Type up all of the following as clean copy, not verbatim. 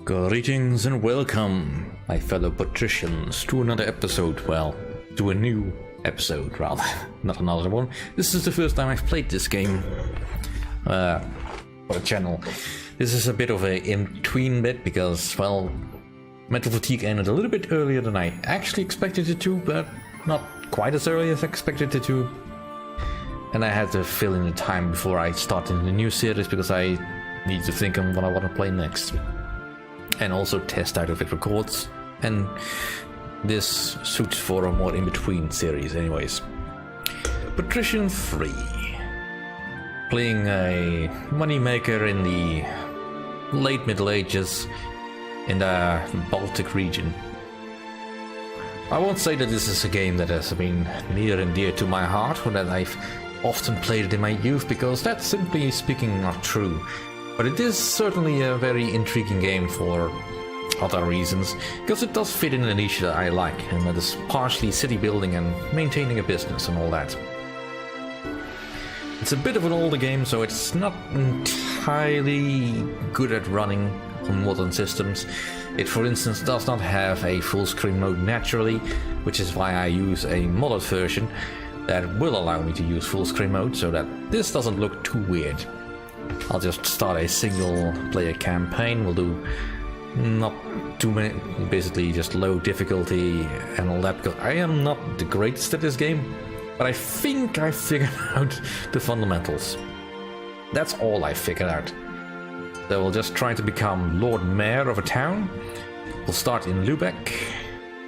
Greetings and welcome, my fellow Patricians, to another episode, well, to a new episode, rather, not another one. This is the first time I've played this game for the channel. This is a bit of a in-between bit because, well, Mental Fatigue ended a little bit earlier than I actually expected it to, but not quite as early as I expected it to. And I had to fill in the time before I started the new series because I need to think on what I want to play next. And also test out if it records. And this suits for a more in-between series anyways. Patrician 3. Playing a moneymaker in the late Middle Ages in the Baltic region. I won't say that this is a game that has been near and dear to my heart, or that I've often played it in my youth, because that's simply speaking not true. But it is certainly a very intriguing game for other reasons, because it does fit in a niche that I like, and that is partially city building and maintaining a business and all that. It's a bit of an older game, so it's not entirely good at running on modern systems. It, for instance, does not have a full screen mode naturally, which is why I use a modded version that will allow me to use full screen mode, so that this doesn't look too weird. I'll just start a single player campaign. We'll do not too many, basically just low difficulty and all that, because I am not the greatest at this game, but I think I figured out the fundamentals. That's all I figured out. So we'll just try to become Lord Mayor of a town. We'll start in Luebeck,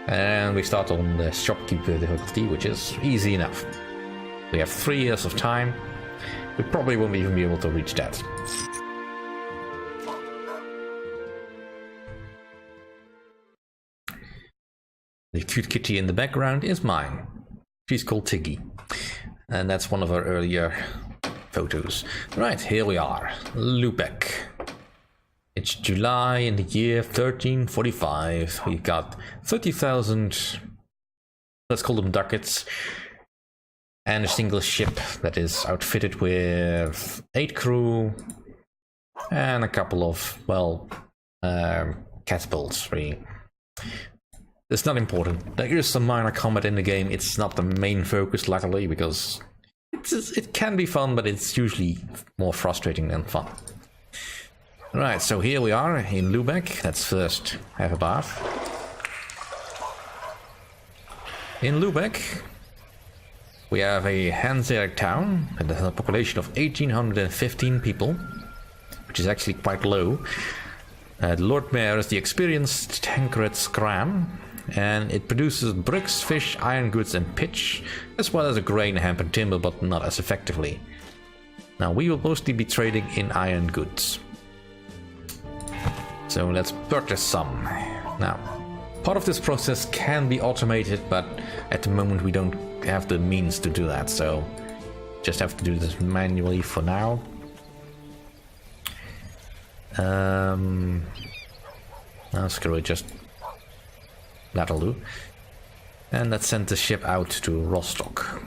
and we start on the shopkeeper difficulty, which is easy enough. We have 3 years of time. We probably won't even be able to reach that. The cute kitty in the background is mine. She's called Tiggy. And that's one of our earlier photos. Right, here we are. Luebeck. It's July in the year 1345. We've got 30,000, let's call them ducats, and a single ship that is outfitted with 8 crew and a couple of, well, catapults, really. It's not important. There is some minor combat in the game. It's not the main focus, luckily, because it can be fun, but it's usually more frustrating than fun. Right, so here we are in Luebeck. Let's first have a bath. In Luebeck, we have a Hanseatic town that has a population of 1,815 people, which is actually quite low. The Lord Mayor is the experienced Tancred Scram, and it produces bricks, fish, iron goods and pitch, as well as a grain, hemp and timber, but not as effectively. Now we will mostly be trading in iron goods. So let's purchase some. Now, part of this process can be automated, but at the moment we don't have the means to do that, so just have to do this manually for now. No, screw it, just that'll do. And let's send the ship out to Rostock.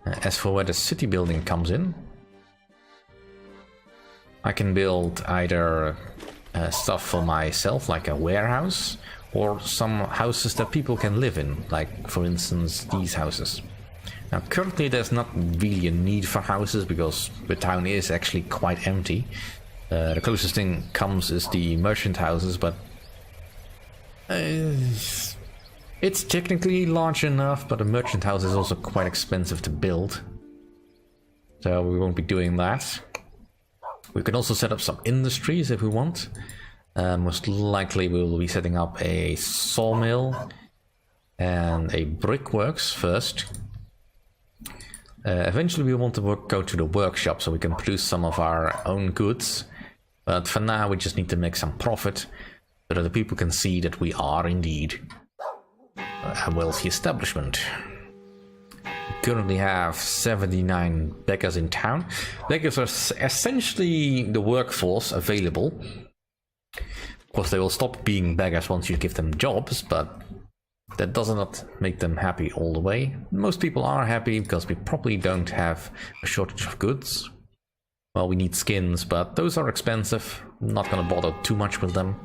As for where the city building comes in, I can build either stuff for myself, like a warehouse, or some houses that people can live in, like, for instance, these houses. Now, currently there's not really a need for houses, because the town is actually quite empty. The closest thing comes is the merchant houses, but it's technically large enough, but a merchant house is also quite expensive to build. So we won't be doing that. We can also set up some industries if we want. Most likely we will be setting up a sawmill and a brickworks first. Eventually we want to go to the workshop so we can produce some of our own goods. But for now we just need to make some profit so that the people can see that we are indeed a wealthy establishment. Currently have 79 beggars in town. Beggars are essentially the workforce available. Of course, they will stop being beggars once you give them jobs, but that does not make them happy all the way. Most people are happy because we probably don't have a shortage of goods. Well, we need skins, but those are expensive. I'm not gonna bother too much with them.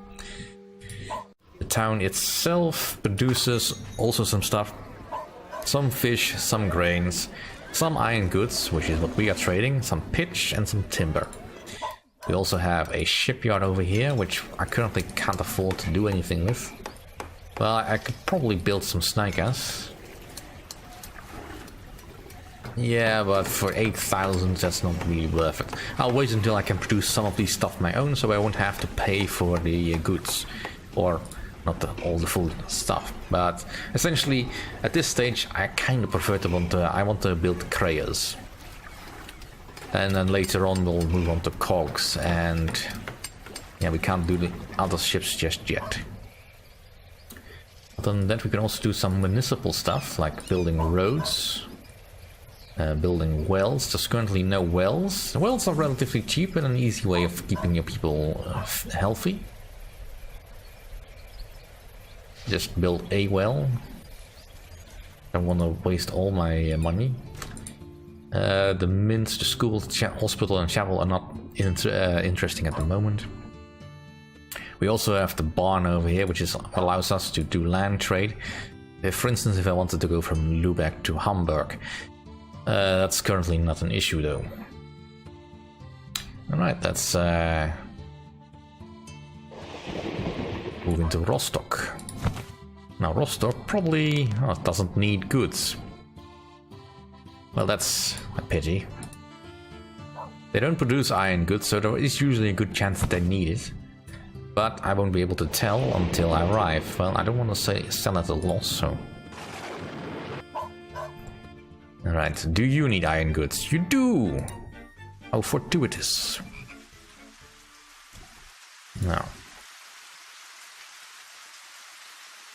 The town itself produces also some stuff. Some fish, some grains, some iron goods, which is what we are trading, some pitch and some timber. We also have a shipyard over here, which I currently can't afford to do anything with. Well, I could probably build some snakas. Yeah, but for 8,000 that's not really worth it. I'll wait until I can produce some of these stuff my own, so I won't have to pay for the goods. Or not all the full stuff. But essentially, at this stage, I kind of prefer to I want to build crayers. And then later on we'll move on to cogs, and yeah, we can't do the other ships just yet. Other than that, we can also do some municipal stuff, like building roads. Building wells. There's currently no wells. The wells are relatively cheap and an easy way of keeping your people healthy. Just build a well. Don't want to waste all my money. The mint, the school, the hospital and chapel are not interesting at the moment. We also have the barn over here, which allows us to do land trade. For instance, if I wanted to go from Luebeck to Hamburg, that's currently not an issue though. Alright, let's move into Rostock. Now Rostock probably doesn't need goods. Well, that's a pity. They don't produce iron goods, so there is usually a good chance that they need it. But I won't be able to tell until I arrive. Well, I don't want to sell at a loss, so... Alright, do you need iron goods? You do! How fortuitous. Now.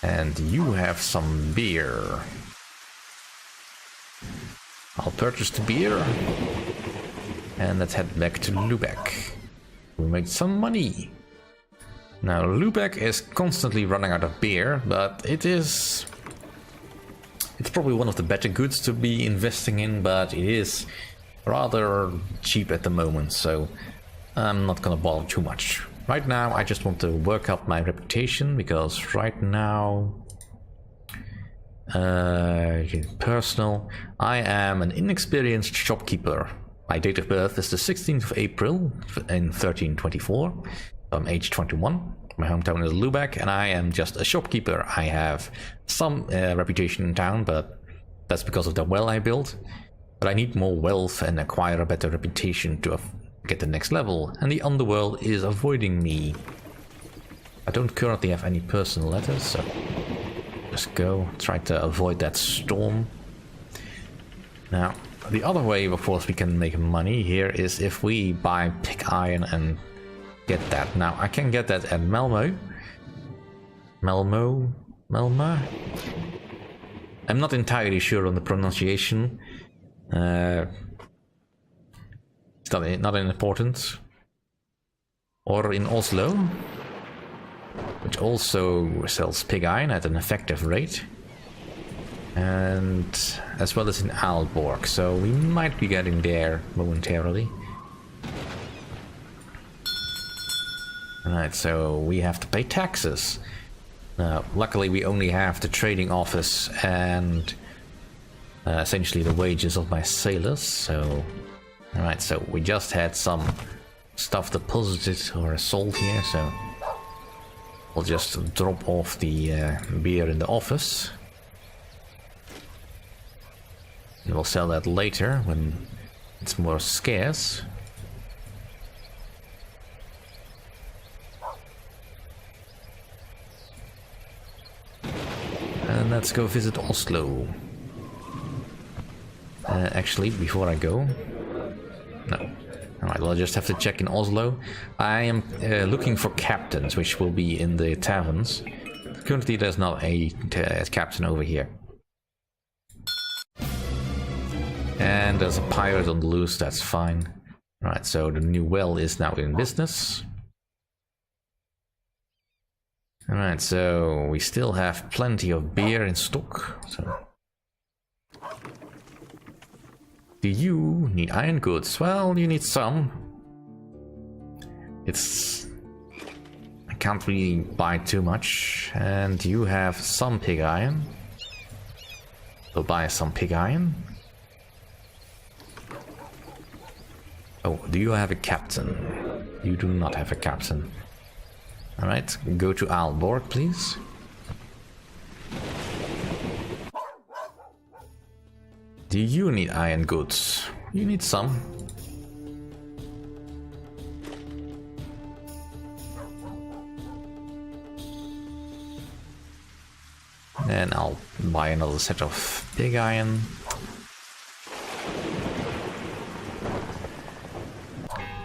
And you have some beer. I'll purchase the beer. And let's head back to Luebeck. We made some money. Now, Luebeck is constantly running out of beer, but it's probably one of the better goods to be investing in, but it is rather cheap at the moment, so I'm not gonna bother too much. Right now, I just want to work up my reputation, because right now, personal, I am an inexperienced shopkeeper. My date of birth is the 16th of April in 1324. I'm age 21. My hometown is Luebeck, and I am just a shopkeeper. I have some reputation in town, but that's because of the well I built. But I need more wealth and acquire a better reputation to get the next level, and the underworld is avoiding me. I don't currently have any personal letters, so just go try to avoid that storm. Now, the other way, of course, we can make money here is if we buy pig iron and get that. Now, I can get that at Malmo. Melma? I'm not entirely sure on the pronunciation. It's not important. Or in Oslo, which also sells pig iron at an effective rate. And as well as in Aalborg, so we might be getting there momentarily. Alright, so we have to pay taxes. Luckily we only have the trading office and essentially the wages of my sailors, so... Alright, so we just had some stuff deposited or sold here, so... We'll just drop off the beer in the office. And we'll sell that later when it's more scarce. And let's go visit Oslo. Actually, before I go... No. Alright, well, I just have to check in Oslo. I am looking for captains, which will be in the taverns. Currently there's not a captain over here. And there's a pirate on the loose, that's fine. Alright, so the new well is now in business. Alright, so we still have plenty of beer in stock. So Do you need iron goods? Well, you need some. I can't really buy too much. And you have some pig iron. So buy some pig iron. Oh, do you have a captain? You do not have a captain. Alright, go to Aalborg, please. Do you need iron goods? You need some. And I'll buy another set of pig iron.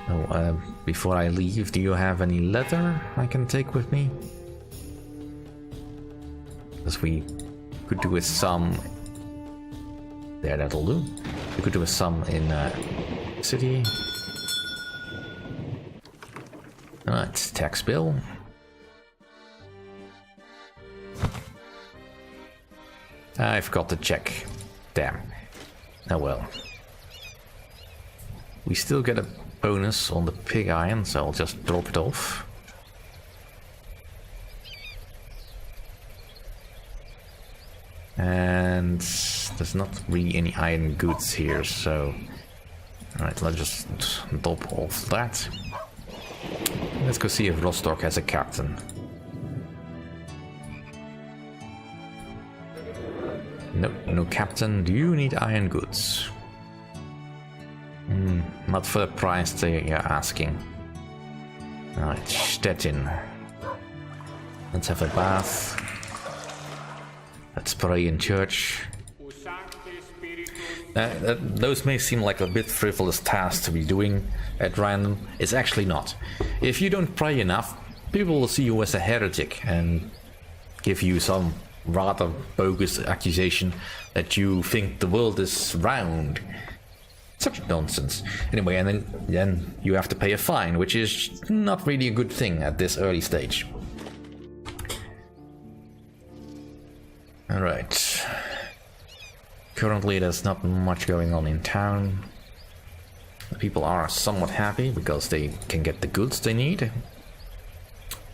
Oh, before I leave, do you have any leather I can take with me? Because we could do with some. There, that'll do. We could do with some in city. Alright, tax bill. I forgot to check. Damn. Oh well. We still get a bonus on the pig iron, so I'll just drop it off. And there's not really any iron goods here, so... Alright, let's just drop off that. Let's go see if Rostock has a captain. Nope, no captain. Do you need iron goods? Not for the price they are asking. Alright, Stettin. Let's have a bath. Let's pray in church. Those may seem like a bit frivolous tasks to be doing at random. It's actually not. If you don't pray enough, people will see you as a heretic and give you some rather bogus accusation that you think the world is round. Such nonsense. Anyway, and then you have to pay a fine, which is not really a good thing at this early stage. Alright. Currently there's not much going on in town. The people are somewhat happy because they can get the goods they need.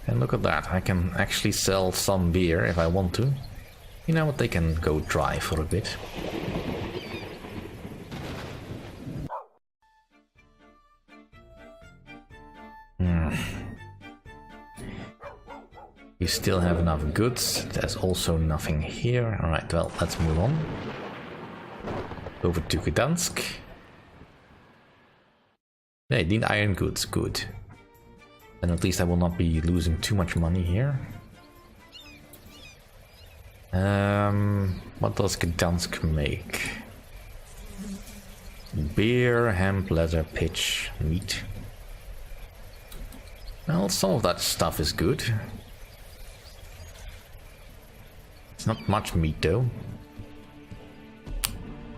And look at that, I can actually sell some beer if I want to. You know what, they can go dry for a bit. You still have enough goods, there's also nothing here. Alright, well, let's move on. Over to Gdansk. They need iron goods, good. And at least I will not be losing too much money here. What does Gdansk make? Beer, hemp, leather, pitch, meat. Well, some of that stuff is good. It's not much meat though.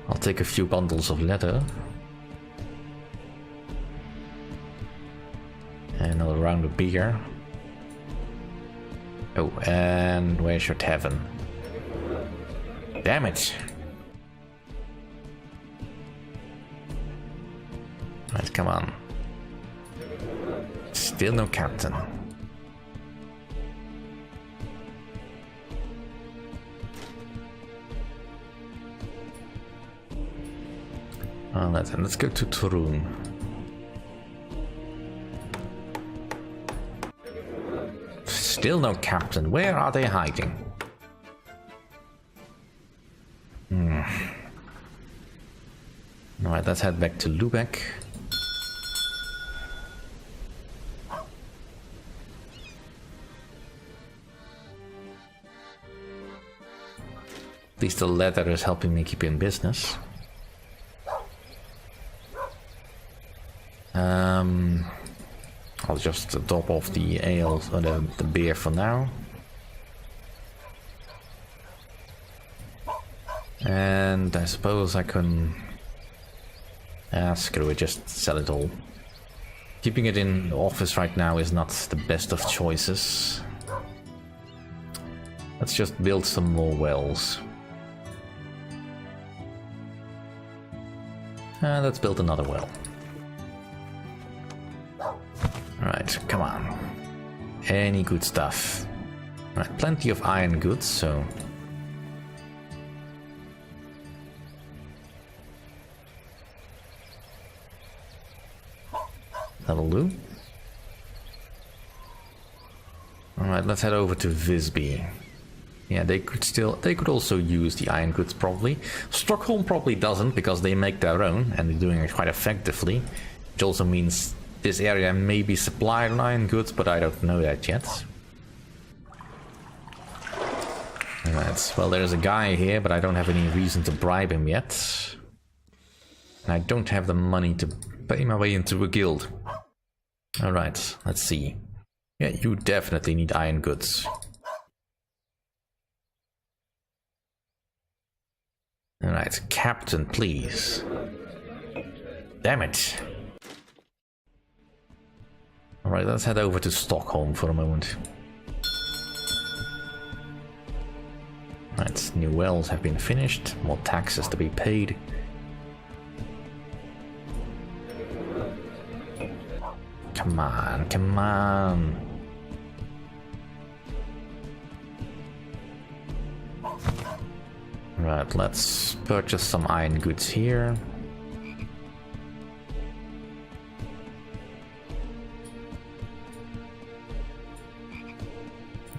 I'll take a few bundles of leather. And another round of beer. Oh, and where's your tavern? Damn it! Right, come on. Still no captain. Oh, let's go to Torun. Still no captain. Where are they hiding? Alright, let's head back to Luebeck. At least the leather is helping me keep in business. I'll just top off the ale or the beer for now. And I suppose I can... screw it, just sell it all. Keeping it in the office right now is not the best of choices. Let's just build some more wells. Let's build another well. Alright, come on. Any good stuff. Alright, plenty of iron goods, so... that'll do. Alright, let's head over to Visby. Yeah, they could also use the iron goods probably. Stockholm probably doesn't because they make their own and they're doing it quite effectively. Which also means this area may be supplied on iron goods, but I don't know that yet. Alright, well there's a guy here, but I don't have any reason to bribe him yet. And I don't have the money to pay my way into a guild. Alright, let's see. Yeah, you definitely need iron goods. Alright, Captain, please. Damn it. Alright, let's head over to Stockholm for a moment. Right, new wells have been finished, more taxes to be paid. Come on, come on. Right, let's purchase some iron goods here.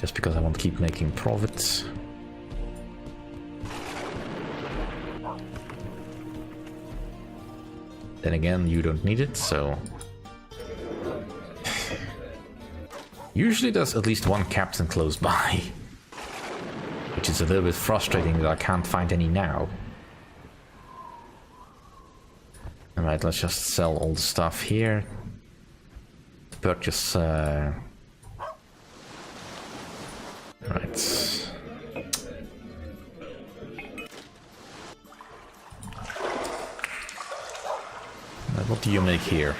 Just because I want to keep making profits. Then again, you don't need it, so... usually there's at least one captain close by. Which is a little bit frustrating that I can't find any now. Alright, let's just sell all the stuff here. Purchase... Right. What do you make here?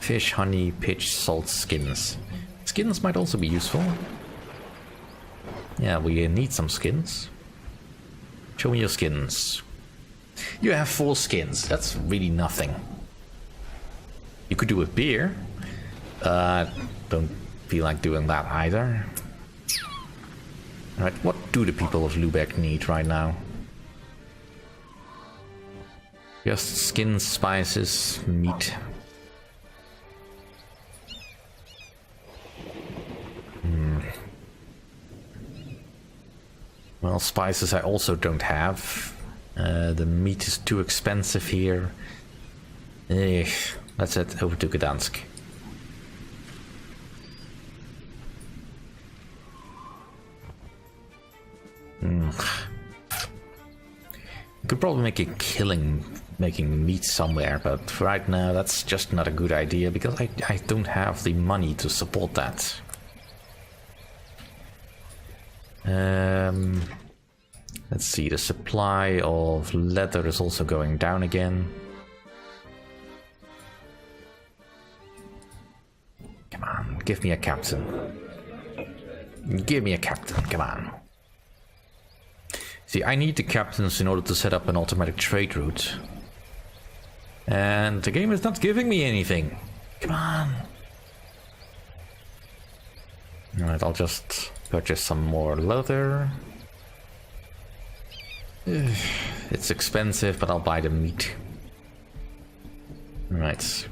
Fish, honey, pitch, salt, skins. Skins might also be useful. Yeah, we need some skins. Show me your skins. You have 4 skins. That's really nothing. You could do with beer. Don't feel like doing that either. Alright, what do the people of Luebeck need right now? Just skins, spices, meat. Well, spices I also don't have. The meat is too expensive here. Let's head over to Gdansk. You could probably make a killing making meat somewhere, but right now that's just not a good idea because I don't have the money to support that. Let's see, the supply of leather is also going down again. Come on, give me a captain. Give me a captain, come on. See, I need the captains in order to set up an automatic trade route. And the game is not giving me anything. Come on. Alright, I'll just purchase some more leather. It's expensive, but I'll buy the meat. Right.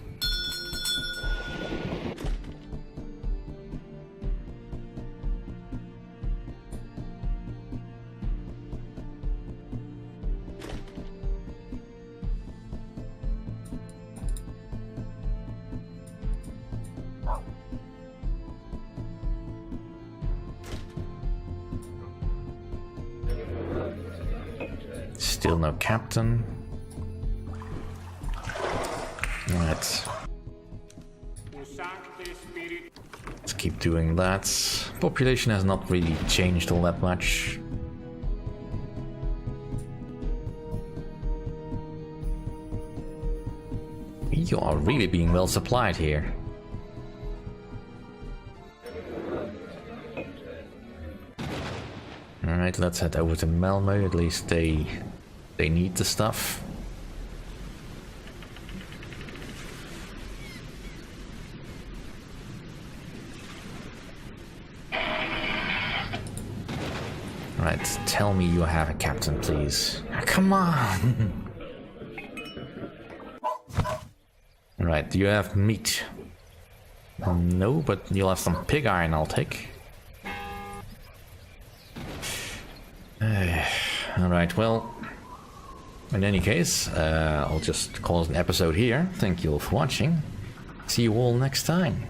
Still no captain. Right. Let's keep doing that. Population has not really changed all that much. You are really being well supplied here. Alright, let's head over to Malmö. At least they need the stuff. Alright, tell me you have a captain, please. Come on! Alright, do you have meat? No, but you'll have some pig iron, I'll take. Alright, well, in any case, I'll just call it an episode here. Thank you all for watching. See you all next time.